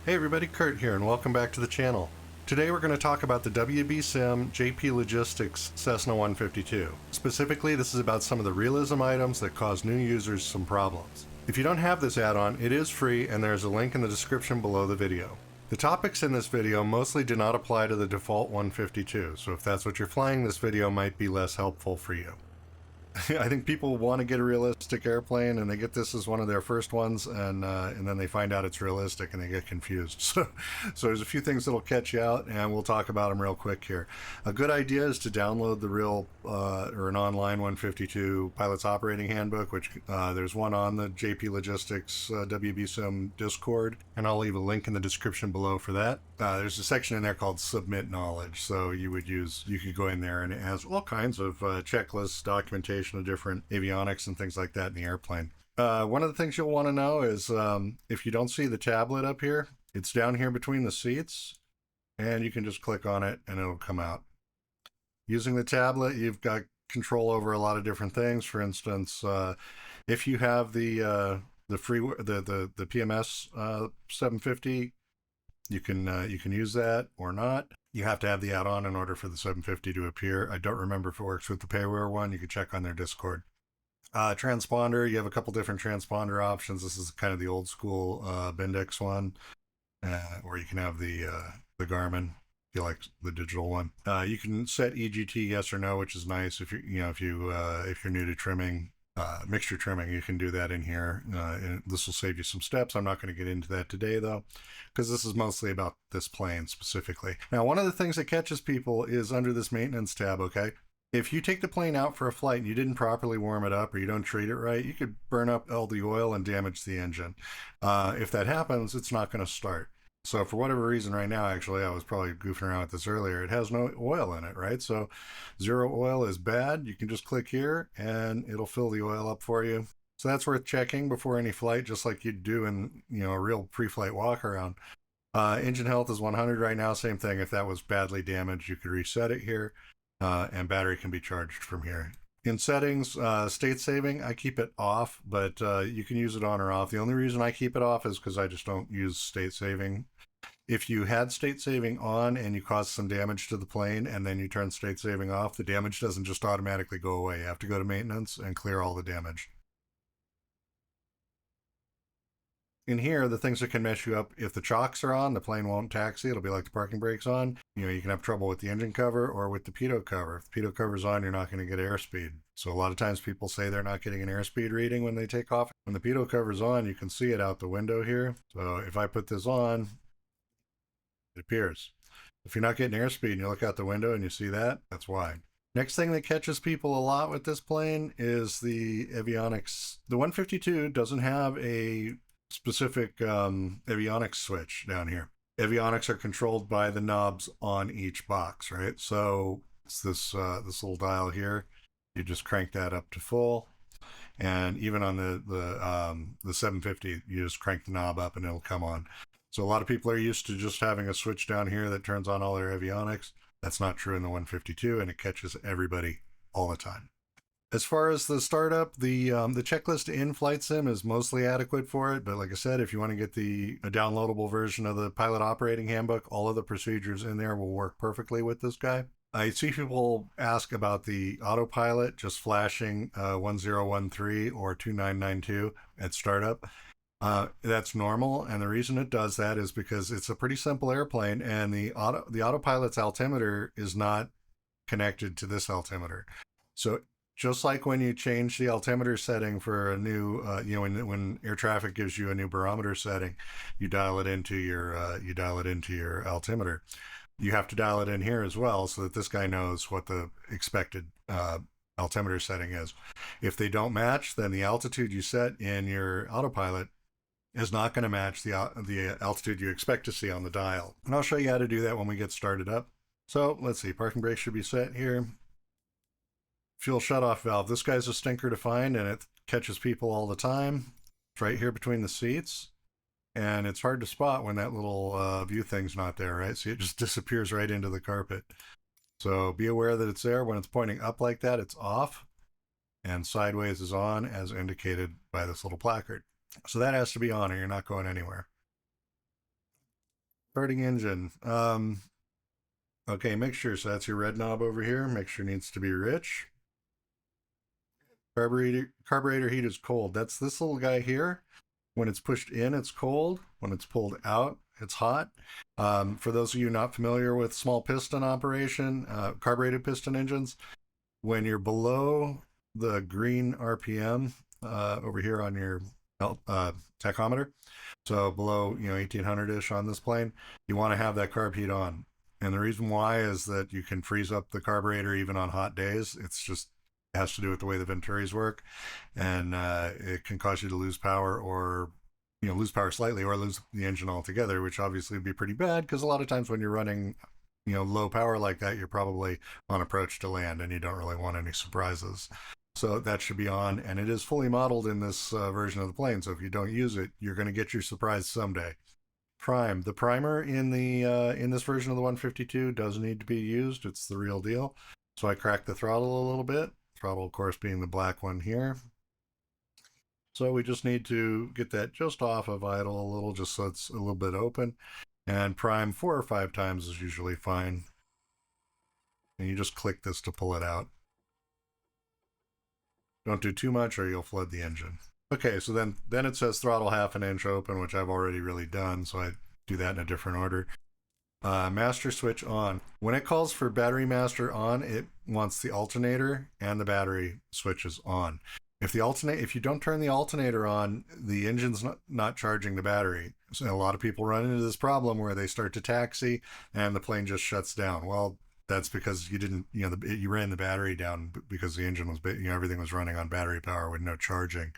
Hey everybody, Kurt here, and welcome back to the channel. Today we're going to talk about the WBSim JPLogistics Cessna 152. Specifically, this is about some of the realism items that cause new users some problems. If you don't have this add-on, it is free and there's a link in the description below the video. The topics in this video mostly do not apply to the default 152, so if that's what you're flying, this video might be less helpful for you. I think people want to get a realistic airplane and they get this as one of their first ones, and then they find out it's realistic and they get confused. So there's a few things that'll catch you out, and we'll talk about them real quick here. A good idea is to download the real or an online 152 pilot's operating handbook, which there's one on the JPLogistics WBSim Discord, and I'll leave a link in the description below for that. There's a section in there called Submit Knowledge, so you could go in there and it has all kinds of checklists, documentation of different avionics and things like that in the airplane. One of the things you'll want to know is if you don't see the tablet up here, it's down here between the seats, and you can just click on it and it'll come out. Using the tablet, you've got control over a lot of different things. For instance, if you have the PMS 750, you can use that or not. You have to have the add-on in order for the 750 to appear. I don't remember if it works with the payware one. You can check on their Discord. Transponder, you have a couple different transponder options. This is kind of the old school Bendix one, or you can have the Garmin if you like the digital one. You can set EGT yes or no, which is nice if you're new to trimming. Mixture trimming, you can do that in here, and this will save you some steps. I'm not going to get into that today though, because this is mostly about this plane specifically. Now, one of the things that catches people is under this maintenance tab. Okay, if you take the plane out for a flight and you didn't properly warm it up or you don't treat it right, you could burn up all the oil and damage the engine. If that happens, it's not going to start. So for whatever reason right now, actually, I was probably goofing around with this earlier, it has no oil in it, right? So zero oil is bad. You can just click here and it'll fill the oil up for you. So that's worth checking before any flight, just like you'd do in, a real pre-flight walk around. Engine health is 100 right now. Same thing. If that was badly damaged, you could reset it here, and battery can be charged from here. In settings, state saving, I keep it off, but you can use it on or off. The only reason I keep it off is because I just don't use state saving. If you had state saving on and you caused some damage to the plane and then you turn state saving off, the damage doesn't just automatically go away. You have to go to maintenance and clear all the damage. In here, the things that can mess you up, if the chocks are on, the plane won't taxi. It'll be like the parking brakes on. You can have trouble with the engine cover or with the pitot cover. If the pitot cover's on, you're not going to get airspeed. So a lot of times people say they're not getting an airspeed reading when they take off. When the pitot cover's on, you can see it out the window here. So if I put this on, it appears. If you're not getting airspeed and you look out the window and you see that, that's why. Next thing that catches people a lot with this plane is the avionics. The 152 doesn't have a specific avionics switch down here. Avionics are controlled by the knobs on each box, right? So it's this little dial here. You just crank that up to full, and even on the 750, you just crank the knob up and it'll come on. So a lot of people are used to just having a switch down here that turns on all their avionics. That's not true in the 152, and it catches everybody all the time. As far as the startup, the checklist in Flight Sim is mostly adequate for it. But like I said, if you want to get a downloadable version of the pilot operating handbook, all of the procedures in there will work perfectly with this guy. I see people ask about the autopilot just flashing 1013 or 2992 at startup. That's normal, and the reason it does that is because it's a pretty simple airplane, and the autopilot's altimeter is not connected to this altimeter. So just like when you change the altimeter setting for a new, when air traffic gives you a new barometer setting, you dial it into your altimeter. You have to dial it in here as well, so that this guy knows what the expected altimeter setting is. If they don't match, then the altitude you set in your autopilot is not going to match the altitude you expect to see on the dial. And I'll show you how to do that when we get started up. So let's see, parking brake should be set here. Fuel shutoff valve. This guy's a stinker to find, and it catches people all the time. It's right here between the seats, and it's hard to spot when that little view thing's not there, right? See, it just disappears right into the carpet. So be aware that it's there. When it's pointing up like that, it's off, and sideways is on, as indicated by this little placard. So that has to be on, or you're not going anywhere. Starting engine. Okay, mixture. So that's your red knob over here. Mixture needs to be rich. Carburetor heat is cold. That's this little guy here. When it's pushed in, it's cold. When it's pulled out, it's hot. For those of you not familiar with small piston operation, carbureted piston engines, when you're below the green RPM over here on your tachometer, so below 1800-ish on this plane, you want to have that carb heat on. And the reason why is that you can freeze up the carburetor even on hot days. It's just has to do with the way the venturis work, and it can cause you to lose power, or lose power slightly, or lose the engine altogether, which obviously would be pretty bad, because a lot of times when you're running low power like that, you're probably on approach to land and you don't really want any surprises. So that should be on, and it is fully modeled in this version of the plane, so if you don't use it, you're going to get your surprise someday. Prime. The primer in the in this version of the 152 does need to be used. It's the real deal. So I cracked the throttle a little bit. Throttle, of course, being the black one here. So we just need to get that just off of idle a little, just so it's a little bit open. And prime 4 or 5 times is usually fine. And you just click this to pull it out. Don't do too much or you'll flood the engine. Okay, so then it says throttle 1/2 inch open, which I've already really done, so I do that in a different order. Master switch on. When it calls for battery master on, it wants the alternator and the battery switches on. If you don't turn the alternator on, the engine's not charging the battery. So a lot of people run into this problem where they start to taxi and the plane just shuts down. Well, that's because you didn't, you ran the battery down because the engine was, everything was running on battery power with no charging.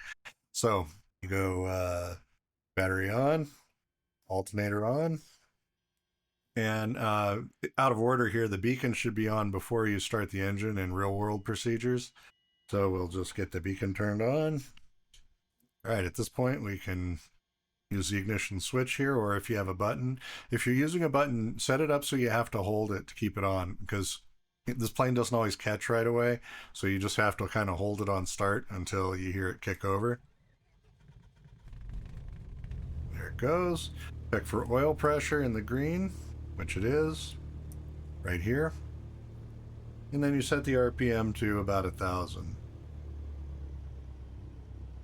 So you go battery on, alternator on. And out of order here, the beacon should be on before you start the engine in real world procedures. So we'll just get the beacon turned on. All right, at this point, we can use the ignition switch here, or if you have a button. If you're using a button, set it up so you have to hold it to keep it on, because this plane doesn't always catch right away. So you just have to kind of hold it on start until you hear it kick over. There it goes. Check for oil pressure in the green, which it is, right here. And then you set the RPM to about 1,000.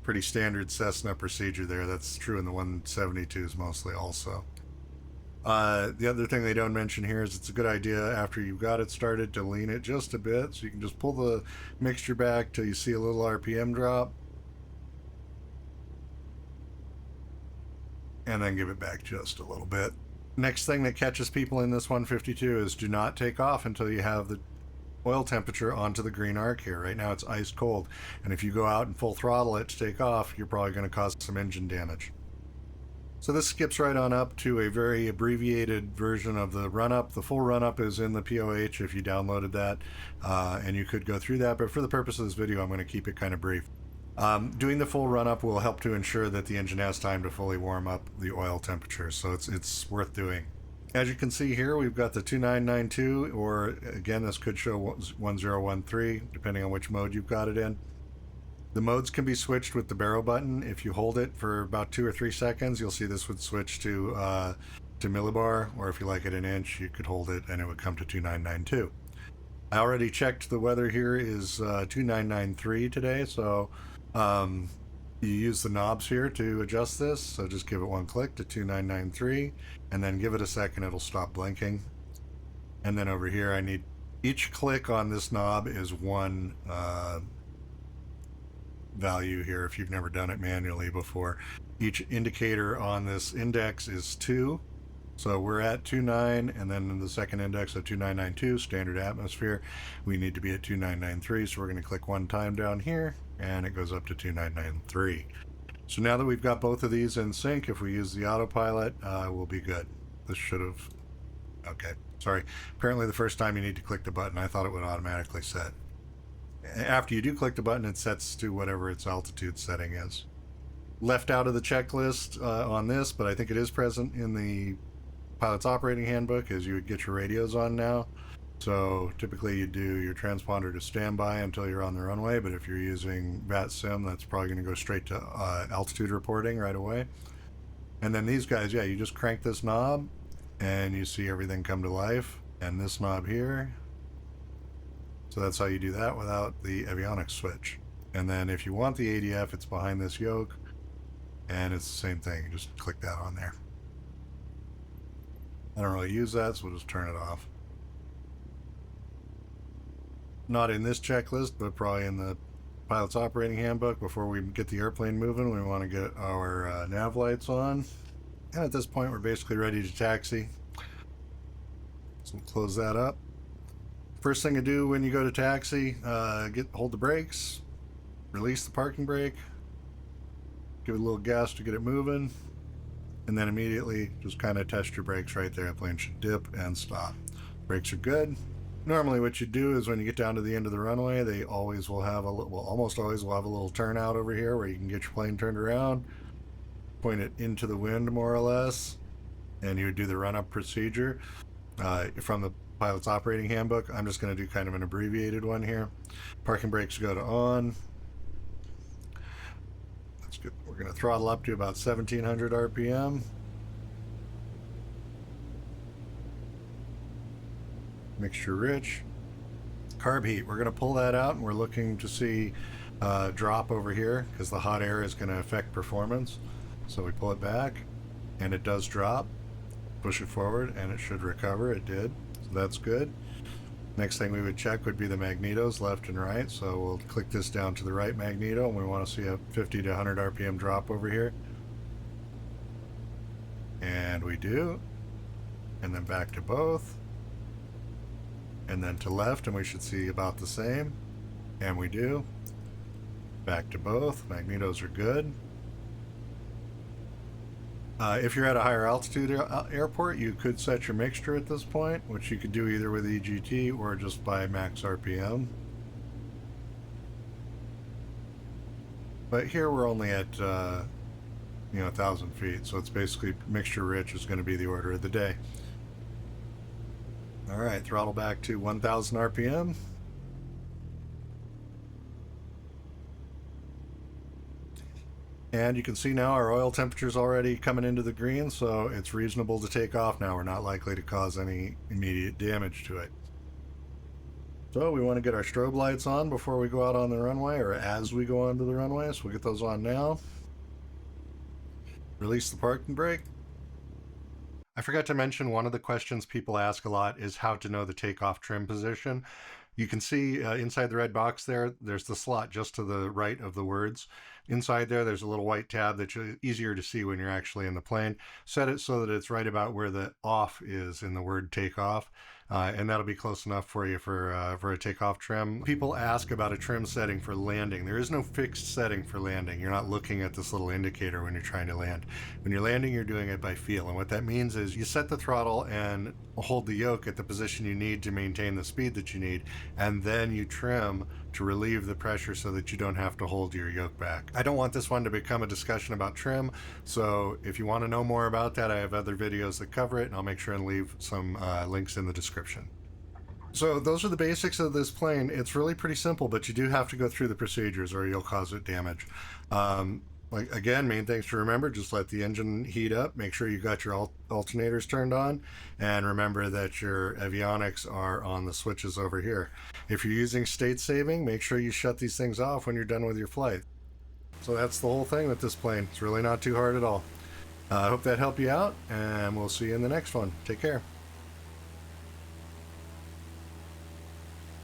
Pretty standard Cessna procedure there. That's true in the 172s mostly also. The other thing they don't mention here is it's a good idea after you've got it started to lean it just a bit, so you can just pull the mixture back till you see a little RPM drop. And then give it back just a little bit. Next thing that catches people in this 152 is do not take off until you have the oil temperature onto the green arc here. Right now it's ice cold, and if you go out and full throttle it to take off, you're probably going to cause some engine damage. So this skips right on up to a very abbreviated version of the run-up. The full run-up is in the POH if you downloaded that, and you could go through that, but for the purpose of this video I'm going to keep it kind of brief. Doing the full run-up will help to ensure that the engine has time to fully warm up the oil temperature, so it's worth doing. As you can see here, we've got the 2992, or again, this could show 1013, depending on which mode you've got it in. The modes can be switched with the barrel button. If you hold it for about 2 or 3 seconds, you'll see this would switch to millibar, or if you like it an inch, you could hold it and it would come to 2992. I already checked the weather here is 2993 today, so you use the knobs here to adjust this, so just give it one click to 2993 and then give it a second, it'll stop blinking. And then over here I need each click on this knob is one value here if you've never done it manually before. Each indicator on this index is 2, so we're at 29, and then in the second index at 2992, standard atmosphere, we need to be at 2993, so we're going to click one time down here and it goes up to 2993. So now that we've got both of these in sync, if we use the autopilot, we'll be good. This should have, okay, sorry. Apparently the first time you need to click the button, I thought it would automatically set. After you do click the button, it sets to whatever its altitude setting is. Left out of the checklist on this, but I think it is present in the pilot's operating handbook, is you would get your radios on now. So typically you do your transponder to standby until you're on the runway, but if you're using WBSim, that's probably going to go straight to altitude reporting right away. And then these guys, yeah, you just crank this knob and you see everything come to life, and this knob here. So that's how you do that without the avionics switch. And then if you want the ADF, it's behind this yoke, and it's the same thing. You just click that on there. I don't really use that, so we'll just turn it off. Not in this checklist, but probably in the pilot's operating handbook. Before we get the airplane moving, we want to get our nav lights on. And at this point, we're basically ready to taxi. So we'll close that up. First thing to do when you go to taxi, hold the brakes, release the parking brake, give it a little gas to get it moving, and then immediately just kind of test your brakes right there. The plane should dip and stop. Brakes are good. Normally what you do is when you get down to the end of the runway, they always will have almost always will have a little turnout over here where you can get your plane turned around, point it into the wind more or less, and you would do the run-up procedure. From the pilot's operating handbook, I'm just going to do kind of an abbreviated one here. Parking brakes go to on. That's good. We're going to throttle up to about 1700 RPM. Mixture rich. Carb heat, we're going to pull that out, and we're looking to see drop over here because the hot air is going to affect performance. So we pull it back, and it does drop. Push it forward, and it should recover. It did, so that's good. Next thing we would check would be the magnetos, left and right. So we'll click this down to the right magneto, and we want to see a 50 to 100 RPM drop over here. And we do. And then back to both. And then to left, and we should see about the same. And we do. Back to both. Magnetos are good. If you're at a higher altitude airport, you could set your mixture at this point, which you could do either with EGT or just by max RPM. But here we're only at 1,000 feet, so it's basically mixture rich is going to be the order of the day. All right, throttle back to 1,000 RPM. And you can see now our oil temperature is already coming into the green, so it's reasonable to take off now. We're not likely to cause any immediate damage to it. So we want to get our strobe lights on before we go out on the runway, or as we go onto the runway, so we'll get those on now. Release the parking brake. I forgot to mention one of the questions people ask a lot is how to know the takeoff trim position. You can see inside the red box there's the slot just to the right of the words. Inside there's a little white tab that's easier to see when you're actually in the plane. Set it so that it's right about where the off is in the word takeoff. And that'll be close enough for you for a takeoff trim. People ask about a trim setting for landing. There is no fixed setting for landing. You're not looking at this little indicator when you're trying to land. When you're landing, you're doing it by feel. And what that means is you set the throttle and hold the yoke at the position you need to maintain the speed that you need, and then you trim to relieve the pressure so that you don't have to hold your yoke back. I don't want this one to become a discussion about trim, so if you want to know more about that, I have other videos that cover it, and I'll make sure and leave some links in the description. So those are the basics of this plane. It's really pretty simple, but you do have to go through the procedures or you'll cause it damage. Again, main things to remember, just let the engine heat up, make sure you got your alternators turned on, and remember that your avionics are on the switches over here. If you're using state saving, make sure you shut these things off when you're done with your flight. So that's the whole thing with this plane. It's really not too hard at all. I hope that helped you out, and we'll see you in the next one. Take care.